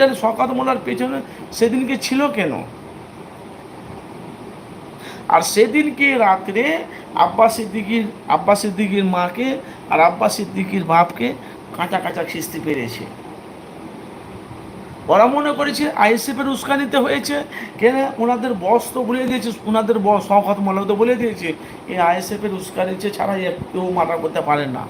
তাহলে শওকত মোল্লার পেছনে সেদিনকে ছিল কেন? আর সেদিনকে রাত্রে আব্বাস সিদ্দিকির মাকে আর আব্বাস সিদ্দিকির বাপকে কাঁচা কাঁচা খিস্তি পেরেছে। ওরা মনে করেছে আইএসএফের উস্কানিতে হয়েছে। কেন? ওনাদের বস তো বলে দিয়েছে, ওনাদের বস শওকত মোল্লা তো বলে দিয়েছে এই আইএসএফের উস্কানিতে ছাড়া কেউ মার্ডার করতে পারে না।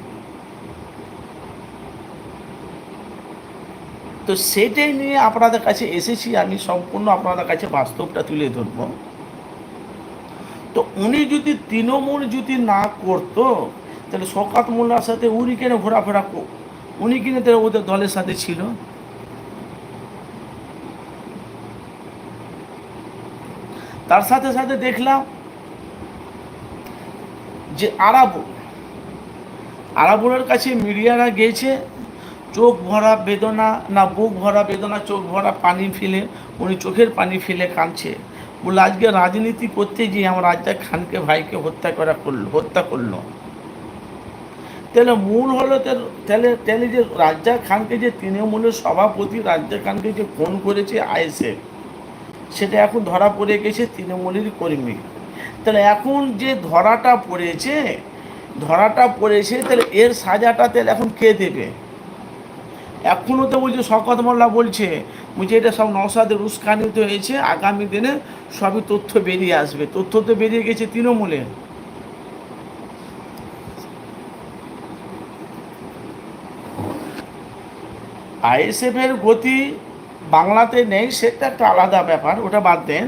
তো সেটাই নিয়ে আপনাদের কাছে এসেছি আমি, সম্পূর্ণ আপনাদের কাছে বাস্তবটা তুলে ধরব। তো উনি যদি তৃণমূল যদি না করতো তাহলে শওকত মোল্লার সাথে উনি কেন ঘোরাফেরা, উনি কিনে তাহলে ওদের দলের সাথে ছিল। তার সাথে সাথে দেখলাম যে আরাবুলের কাছে মিডিয়ারা গিয়েছে, চোখ ভরা বেদনা, না বুক ভরা বেদনা, চোখ ভরা পানি ফেলে, উনি চোখের পানি ফেলে কাঁদছে। বলে আজকে রাজনীতি করতে গিয়ে আমার রাজ্জাক খানকে ভাইকে হত্যা করলো। তাহলে মূল হলো তাহলে যে রাজ্জাক খানকে যে তৃণমূলের সভাপতি রাজ্জাক খানকে যে ফোন করেছে আইএসএফ, সেটা এখন ধরা পড়ে গেছে তৃণমূলের কর্মী। তাহলে এখন যে ধরাটা পড়েছে তাহলে এর সাজাটা তাহলে এখন কে দেবে? এখনও তো বলছে শওকত মোল্লা বলছে এটা সব নওশাদের উস্কানিত হয়েছে, আগামী দিনে সবই তথ্য বেরিয়ে আসবে। তথ্য তো বেরিয়ে গেছে তৃণমূলের। আইএসএফের গতি বাংলাতে নেই, সেটা একটা আলাদা ব্যাপার, ওটা বাদ দেন।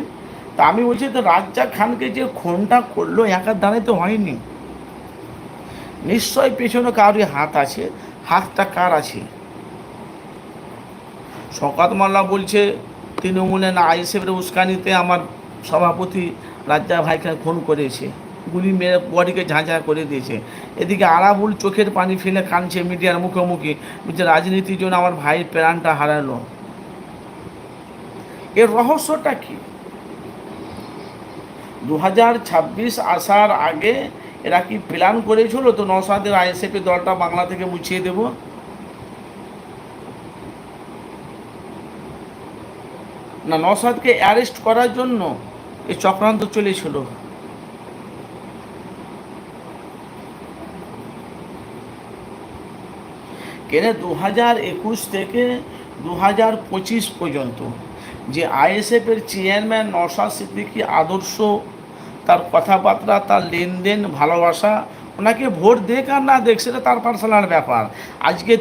তা আমি বলছি তো রাজ্জাক খানকে যে খুনটা করলো একার দ্বারাই তো হয়নি, নিশ্চয় পেছনে কারোর হাত আছে। হাতটা কার আছে? শওকত মোল্লা বলছে তৃণমূলে না আইএসএফের উস্কানিতে আমার সভাপতি রাজ্জাক ভাইকে খুন করেছে, গুলি মেরে বডিকে ঝাঁঝা করে দিয়েছে। এদিকে আরাবুল চোখের পানি ফেলে কাঁদছে মিডিয়ার মুখোমুখি, বলছে রাজনীতির জন্য আমার ভাইয়ের প্রাণটা হারালো। এর রহস্যটা কি? 2026 আসার আগে এরা কি প্ল্যান করেছিল তো নওশাদের আইএসএফের দলটা বাংলা থেকে মুছিয়ে দেব? না নওশাদকে অ্যারেস্ট করার জন্য এই চক্রান্ত চলেছিল? কেন 2021 থেকে 2025 পর্যন্ত যে আইএসএফের চেয়ারম্যান নওশাদ সিদ্দিকী আদর্শ, তার কথাবার্তা, তার লেনদেন, ভালোবাসা, ওনাকে ভোট দেখ আর না দেখ সেটা তার পার্সোনাল ব্যাপার। আজকে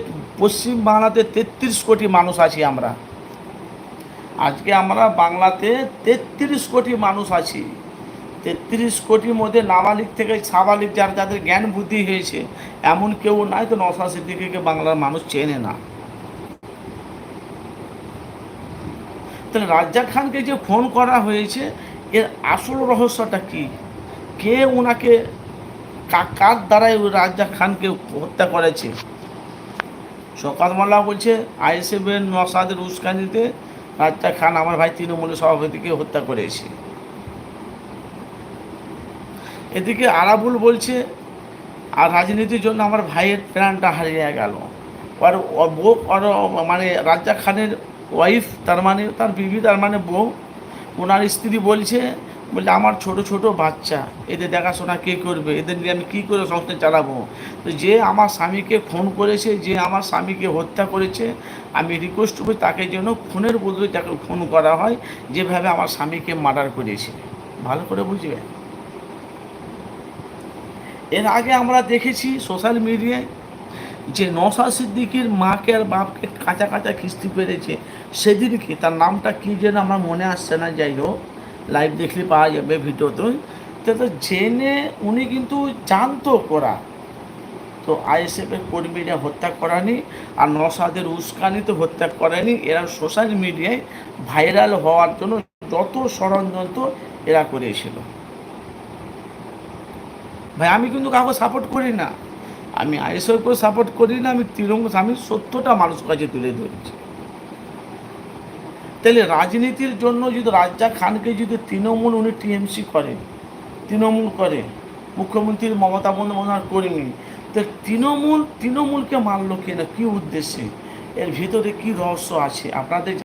পশ্চিম বাংলাতে 33 কোটি মানুষ আছি আমরা। আজকে আমরা বাংলাতে 33 কোটি মানুষ আছি। 33 কোটির মধ্যে নাবালিক থেকে সাবালিক যাদের জ্ঞান বুদ্ধি হয়েছে এমন কেউ নাই তো নওশাদ সিদ্দিকীকে বাংলার মানুষ চেনে না। তাহলে রাজ্জাক খানকে যে ফোন করা হয়েছে এর আসল রহস্যটা কি? কে ওনাকে কার দ্বারাই রাজ্জাক খানকে হত্যা করেছে? শওকত মোল্লা বলছে আইএসএফের নওশাদের উস্কানিতে রাজ্জাক খান আমার ভাই তৃণমূলের সভাপতিকে হত্যা করেছে। এদিকে আরাবুল বলছে আর রাজনীতির জন্য আমার ভাইয়ের প্রাণটা হারিয়ে গেল। আর বউ মানে রাজ্জাক খানের ওয়াইফ, তার মানে তার বিবি, তার মানে বউ, ওনার স্ত্রী বলছে আমার ছোট ছোট বাচ্চা, এদের দেখাশোনা কে করবে? এদের নিয়ে আমি কী করে সংসার চালাবো? তো যে আমার স্বামীকে খুন করেছে, যে আমার স্বামীকে হত্যা করেছে, আমি রিকোয়েস্ট করি তাকে যেন খুনের বদলে তাকে খুন করা হয়, যেভাবে আমার স্বামীকে মার্ডার করেছে। ভালো করে বুঝবে। এর আগে আমরা দেখেছি সোশ্যাল মিডিয়ায় যে নওশাদ সিদ্দিকীর মাকে আর বাপকে কাঁচা কাঁচা খিস্তি পেরেছে, সেদিনকে তার নামটা কী যেন আমার মনে আসছে না, যাই হোক লাইভ দেখলে পাওয়া যাবে ভিডিওতে। তো জেনে উনি কিন্তু জানতো করা, তো আইএসএফের কর্মীরা হত্যা করানি আর নওশাদের উস্কানিতে হত্যা করেনি। এরা সোশ্যাল মিডিয়ায় ভাইরাল হওয়ার জন্য যত ষড়যন্ত্র এরা করেছিল। ভাই আমি কিন্তু কাউকে সাপোর্ট করি না, আমি আইএসএফকেও সাপোর্ট করি না, আমি তৃণমূল, আমি সত্যটা মানুষের কাছে তুলে ধরেছি। তাহলে রাজনীতির জন্য যদি রাজ্জাক খানকে যদি তৃণমূল, উনি টিএমসি করে, তৃণমূল করে, মুখ্যমন্ত্রী মমতা বন্দ্যোপাধ্যায় করেনি, তো তৃণমূলকে মারল কিনা, কী উদ্দেশ্যে? এর ভিতরে কী রহস্য আছে আপনাদের